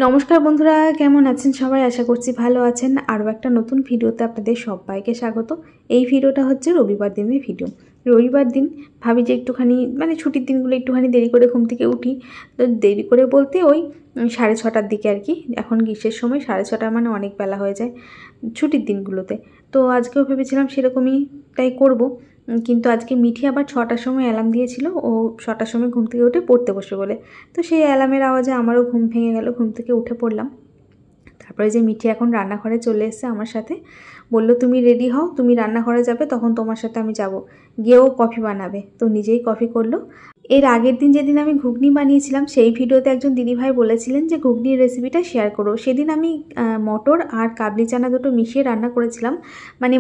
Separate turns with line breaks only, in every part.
নমস্কার বন্ধুরা, কেমন আছেন সবাই? আশা করছি ভালো আছেন। আরও একটা নতুন ভিডিওতে আপনাদের সবাইকে স্বাগত। এই ভিডিওটা হচ্ছে রবিবার দিনের ভিডিও। রবিবার দিন ভাবি যে একটুখানি ছুটির দিনগুলো একটুখানি দেরি করে ঘুম থেকে উঠি। তো দেরি করে বলতে ওই 6:30টার দিকে আর কি। এখন গ্রীষ্মের সময় 6:30 মানে অনেক বেলা হয়ে যায় ছুটির দিনগুলোতে। তো আজকেও ভেবেছিলাম সেরকমই তাই করব, কিন্তু আজকে মিঠি আবার 6টার সময় অ্যালার্ম দিয়েছিল, ও 6টার সময় ঘুম থেকে উঠে পড়তে বসবে বলে। তো সেই অ্যালার্মের আওয়াজে আমারও ঘুম ভেঙে গেল, ঘুম থেকে উঠে পড়লাম। তারপরে যে মিঠি এখন রান্নাঘরে চলে এসেছে আমার সাথে, বলল তুমি রেডি হও, তুমি রান্নাঘরে যাবে, তখন তোমার সাথে আমি যাব। গিয়েও কফি বানাবে, তো নিজেই কফি করলো। এর আগের দিন যেদিন আমি ঘুগনি বানিয়েছিলাম সেই ভিডিওতে একজন দিদিভাই বলেছিলেন যে ঘুগনির রেসিপিটা শেয়ার করো। সেদিন আমি মটর আর কাবলি চানা দুটো মিশিয়ে রান্না করেছিলাম,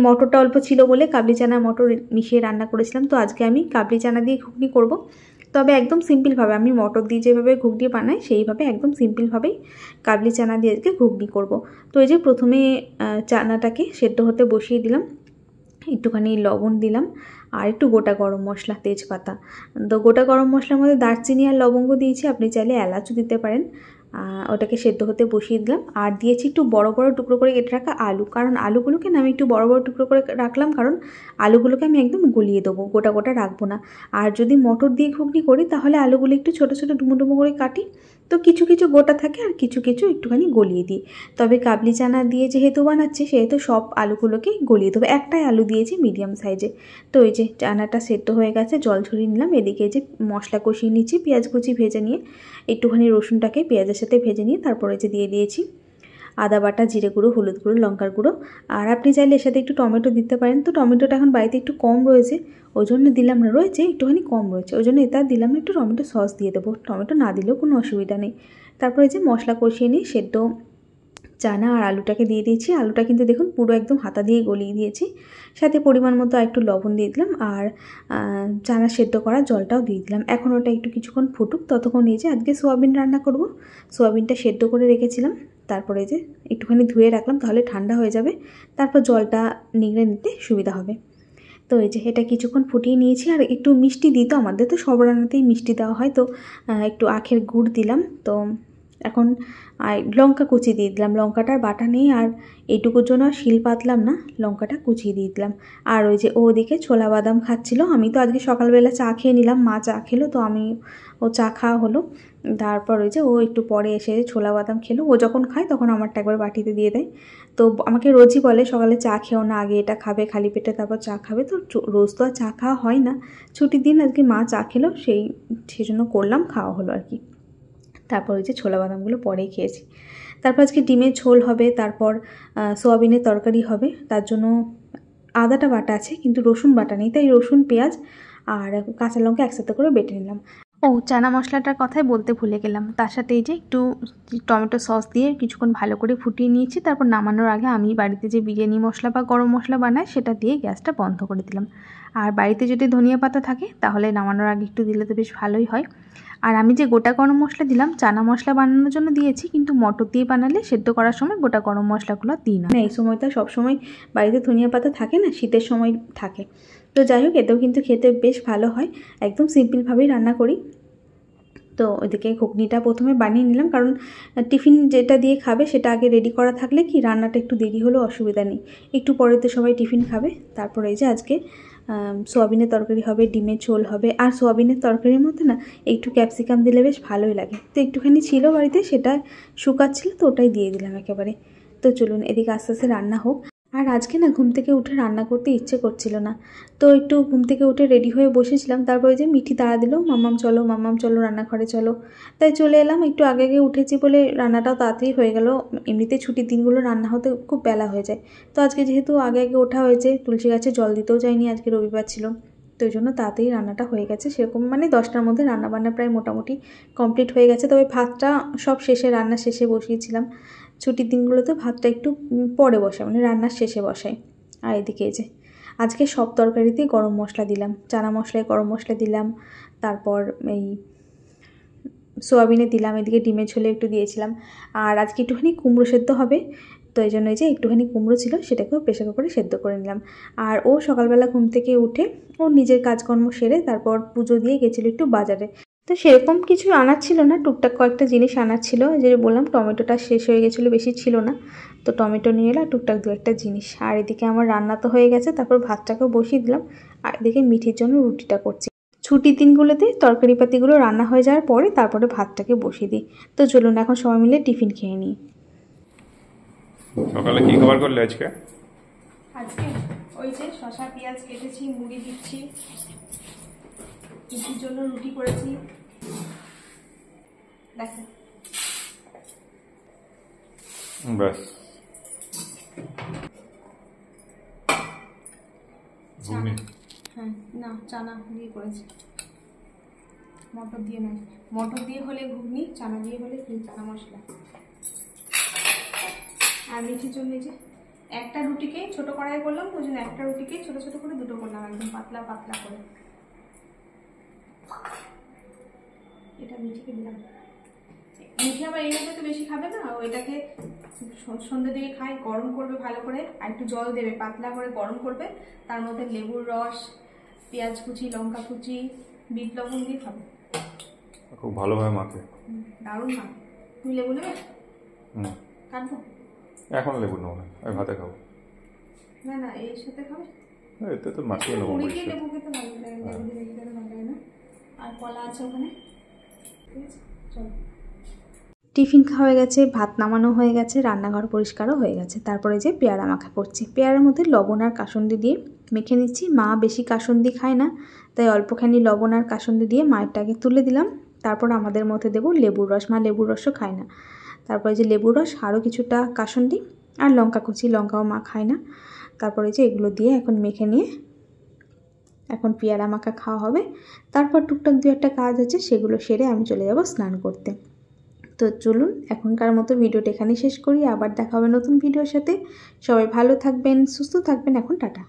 মটরটা অল্প ছিল বলে কাবলি চানা মটর মিশিয়ে রান্না করেছিলাম। তো আজকে আমি কাবলি চানা দিয়ে ঘুগনি করব, তবে একদম সিম্পলভাবে। আমি মটর দিয়ে যেভাবে ঘুগনি বানাই সেইভাবে একদম সিম্পলভাবেই কাবলি চানা দিয়ে আজকে ঘুগনি করব। তো এই যে প্রথমে চানাটাকে সেদ্ধ হতে বসিয়ে দিলাম, একটুখানি লবণ দিলাম আর একটু গোটা গরম মশলা, তেজপাতা। তো গোটা গরম মশলার মধ্যে দারচিনি আর লবঙ্গ দিয়েছি, আপনি চাইলে এলাচও দিতে পারেন। ওটাকে সেদ্ধ হতে বসিয়ে দিলাম আর দিয়েছি একটু বড় বড় টুকরো করে কেটে রাখা আলু। কারণ আলুগুলোকে না আমি একটু বড় বড় টুকরো করে রাখলাম, কারণ আলুগুলোকে আমি একদম গলিয়ে দেবো, গোটা গোটা রাখবো না। আর যদি মটর দিয়ে ঘুগনি করি তাহলে আলুগুলো একটু ছোটো ছোটো ডুমো ডুমো করে কাটি, তো কিছু কিছু গোটা থাকে আর কিছু কিছু একটুখানি গলিয়ে দিই। তবে কাবলি চানা দিয়ে যেহেতু বানাচ্ছি সেহেতু সব আলুগুলোকে গলিয়ে দেবো। একটাই আলু দিয়েছি মিডিয়াম সাইজে। তো এই যে চানাটা সেদ্ধ হয়ে গেছে, জল ঝরিয়ে নিলাম। এদিকে যে মশলা কষিয়ে নিচ্ছি, পেঁয়াজ কুচি ভেজে নিয়ে একটুখানি রসুনটাকে পেঁয়াজের সাথে ভেজে নিয়ে তারপরে যে দিয়ে দিয়েছি আদা বাটা, জিরে গুঁড়ো, হলুদ গুঁড়ো, লঙ্কার গুঁড়ো। আর আপনি চাইলে এর সাথে একটু টমেটো দিতে পারেন। তো টমেটোটা এখন বাড়িতে একটু কম রয়েছে, ওই জন্য দিলাম না। রয়েছে একটুখানি কম রয়েছে, ওই জন্য এটা দিলাম না। একটু টমেটো সস দিয়ে দেবো, টমেটো না দিলেও কোনো অসুবিধা নেই। তারপরে যে মশলা কষিয়ে নিয়ে সেদ্ধ চানা আর আলুটাকে দিয়ে দিয়েছি। আলুটা কিন্তু দেখুন পুরো একদম হাতা দিয়ে গলিয়ে দিয়েছি। সাথে পরিমাণ মতো একটু লবণ দিয়ে দিলাম আর চানা সেদ্ধ করা জলটাও দিয়ে দিলাম। এখন ওটা একটু কিছুক্ষণ ফুটুক, ততক্ষণ এই যে আজকে সোয়াবিন রান্না করব। সোয়াবিনটা সেদ্ধ করে রেখেছিলাম, তারপরে যে একটুখানি ধুয়ে রাখলাম, তাহলে ঠান্ডা হয়ে যাবে, তারপর জলটা নিংড়ে নিতে সুবিধা হবে। তো এই যে এটা কিছুক্ষণ ফুটিয়ে নিয়েছি। আর একটু মিষ্টি দিই, তো আমাদের তো সব রান্নাতেই মিষ্টি দেওয়া হয়, তো একটু আখের গুড় দিলাম। তো এখন লঙ্কা কুচি দিয়ে দিলাম, লঙ্কাটার বাটা নেই আর এইটুকুর জন্য শিল পাতলাম না, লঙ্কাটা কুচিয়ে দিয়ে দিলাম। আর ওই যে ওদিকে ছোলা বাদাম খাচ্ছিল। আমি তো আজকে সকালবেলা চা খেয়ে নিলাম, মা চা খেলো, তো আমি ও চা খাওয়া হলো। তারপর ওই যে ও একটু পরে এসে ছোলা বাদাম খেলো। ও যখন খায় তখন আমারটা একবার বাটিতে দিয়ে দেয়। তো আমাকে রোজই বলে সকালে চা খেও না, আগে এটা খাবে খালি পেটে, তারপর চা খাবে। তো রোজ তো আর চা খাওয়া হয় না, ছুটির দিন আজকে মা চা খেলো, সেজন্য করলাম, খাওয়া হলো আর কি। তারপর ওই যে ছোলা বাদামগুলো পরেই খেয়েছি। তারপর আজকে ডিমের ঝোল হবে, তারপর সোয়াবিনের তরকারি হবে। তার জন্য আদাটা বাটা আছে কিন্তু রসুন বাটা নেই, তাই রসুন, পেঁয়াজ আর কাঁচা লঙ্কা একসাথে করে বেটে নিলাম। ও চানা মশলাটার কথাই বলতে ভুলে গেলাম, তার সাথে এই যে একটু টমেটো সস দিয়ে কিছুক্ষণ ভালো করে ফুটিয়ে নিয়েছি। তারপর নামানোর আগে আমি বাড়িতে যে বিরিয়ানি মশলা বা গরম মশলা বানাই সেটা দিয়ে গ্যাসটা বন্ধ করে দিলাম। আর বাড়িতে যদি ধনিয়া পাতা থাকে তাহলে নামানোর আগে একটু দিলে তো বেশ ভালোই হয়। আর আমি যে গোটা গরম মশলা দিলাম চানা মশলা বানানোর জন্য দিয়েছি, কিন্তু মটর দিয়ে বানালে সেদ্ধ করার সময় গোটা গরম মশলাগুলো দিই না। এই সময়টা সবসময় বাড়িতে ধনিয়া পাতা থাকে না, শীতের সময় থাকে। তো যাই হোক, এতেও কিন্তু খেতে বেশ ভালো হয়। একদম সিম্পলভাবেই রান্না করি। তো ওইদিকে ঘুগনিটা প্রথমে বানিয়ে নিলাম, কারণ টিফিন যেটা দিয়ে খাবে সেটা আগে রেডি করা থাকলে কি রান্নাটা একটু দেরি হলেও অসুবিধা নেই, একটু পরে তো সবাই টিফিন খাবে। তারপরে এই যে আজকে সোয়াবিনের তরকারি হবে, ডিমের ঝোল হবে। আর সোয়াবিনের তরকারির মধ্যে না একটু ক্যাপসিকাম দিলে বেশ ভালোই লাগে। তো একটুখানি ছিল বাড়িতে, সেটা শুকাচ্ছিল, তো ওটাই দিয়ে দিলাম একেবারে। তো চলুন এদিকে আস্তে আস্তে রান্না হোক। আর আজকে না ঘুম থেকে উঠে রান্না করতে ইচ্ছে করছিল না, তো একটু ঘুম থেকে উঠে রেডি হয়ে বসেছিলাম। তারপরে যে মিঠি তাড়া দিল, মাম্মাম চলো রান্নাঘরে চলো। তাই চলে এলাম। একটু আগে আগে উঠেছি বলে রান্নাটাও তাড়াতাড়ি হয়ে গেল। এমনিতে ছুটির দিনগুলো রান্না হতে খুব বেলা হয়ে যায়, তো আজকে যেহেতু আগে আগে ওঠা হয়েছে, তুলসী গাছে জল দিতেও যায়নি, আজকে রবিবার ছিল, তো ওই জন্য তাড়াতাড়ি রান্নাটা হয়ে গেছে। সেরকম 10টার মধ্যে রান্নাবান্না প্রায় মোটামুটি কমপ্লিট হয়ে গেছে। তবে ভাতটা সব শেষে, রান্না শেষে বসিয়েছিলাম। ছুটির দিনগুলোতে ভাতটা একটু পরে বসাই, রান্নার শেষে বসাই। আর এদিকে এই যে আজকে সব তরকারিতেই গরম মশলা দিলাম, চানা মশলায় গরম মশলা দিলাম, তারপর এই সোয়াবিনে দিলাম, এদিকে ডিমের ঝোলে একটু দিয়েছিলাম। আর আজকে একটুখানি কুমড়ো সেদ্ধ হবে, তো এই জন্য যে একটুখানি কুমড়ো ছিল সেটাকেও প্রেসার কুকারে সেদ্ধ করে নিলাম। আর ও সকালবেলা ঘুম থেকে উঠে ও নিজের কাজকর্ম সেরে তারপর পুজো দিয়ে গেছিলো একটু বাজারে। তো সেরকম কিছু আনার ছিল না, টুকটাক কয়েকটা জিনিস আনার ছিল, যে বললাম টমেটোটা শেষ হয়ে গেছিলো, বেশি ছিল না, তো টমেটো নিয়ে এলাম, টুকটাক দু একটা জিনিস। আর এদিকে আমার রান্না তো হয়ে গেছে, তারপর ভাতটাকেও বসিয়ে দিলাম, আর এদিকে মিঠির জন্য রুটিটা করছি। ছুটির দিনগুলোতে তরকারিপাতিগুলো রান্না হয়ে যাওয়ার পরে তারপরে ভাতটাকে বসিয়ে দিই। তো চলুন এখন সবাই মিলে টিফিন খেয়ে নিই।
সকালে কি খাবার করলে আজকে?
আজকে ওই যে শসা পেঁয়াজ কেটেছি, মুড়ি দিচ্ছি, রুটির জন্য রুটি করেছি, দেখো
ব্যাস। ঘুগনি?
হ্যাঁ, না চানা দিয়ে করেছি, মটর দিয়ে নয়। মটর দিয়ে হলে ঘুগনি, চানা দিয়ে হলে চানা মশলা। আর মিঠির জন্য যে একটা রুটিকে ছোট কড়াই করলাম, তো ওই জন্য একটা রুটিকে ছোট ছোট করে দুটো করলাম, একদম পাতলা পাতলা করে। এটা মিঠিকে দিলাম। মিঠি আবার এইভাবে তো বেশি খাবে না, ওইটাকে সন্ধ্যের দিকে খাই, গরম করবে ভালো করে, আর একটু জল দেবে, পাতলা করে গরম করবে, তার মধ্যে লেবুর রস, পেঁয়াজ কুচি, লঙ্কা কুচি, বিট লবণ দিয়ে খাবে।
খুব ভালোভাবে মাখে,
দারুণ মাখে। তুমি লেবু নেবে? কাটবো?
এখন লেবু নেবো না, আমি ভাতে খাবো।
না না, এর সাথে খাবে?
এতে তো মাখিয়ে নেবো।
লেবু খেতে ভালো লাগে, লেবু দিয়ে খেতে ভালো লাগে না। আর কলা আছে ওখানে, ঠিক আছে চলো। টিফিন খাওয়া হয়ে গেছে, ভাত নামানো হয়ে গেছে, রান্নাঘর পরিষ্কারও হয়ে গেছে। তারপরে যে পেয়ারা মাখা করছি, পেয়ারার মধ্যে লবণ আর কাসুন্দি দিয়ে মেখে নিচ্ছি। মা বেশি কাসুন্দি খায় না, তাই অল্পখানি লবণ আর কাসুন্দি দিয়ে মায়েরটাকে তুলে দিলাম। তারপর আমাদের মধ্যে দেবো লেবুর রস, মা লেবুর রসও খায় না। তারপরে যে লেবুর রস, আরও কিছুটা কাসুন্দি আর লঙ্কা কুচি, লঙ্কাও মা খায় না। তারপরে যে এগুলো দিয়ে এখন মেখে নিয়ে এখন পেয়ারা মাখা খাওয়া হবে। তারপর টুকটাক দু একটা কাজ আছে, সেগুলো সেরে আমি চলে যাব স্নান করতে। তো চলুন এখনকার মতো ভিডিওটা এখানেই শেষ করি, আবার দেখা হবে নতুন ভিডিওর সাথে। সবাই ভালো থাকবেন, সুস্থ থাকবেন, এখন টাটা।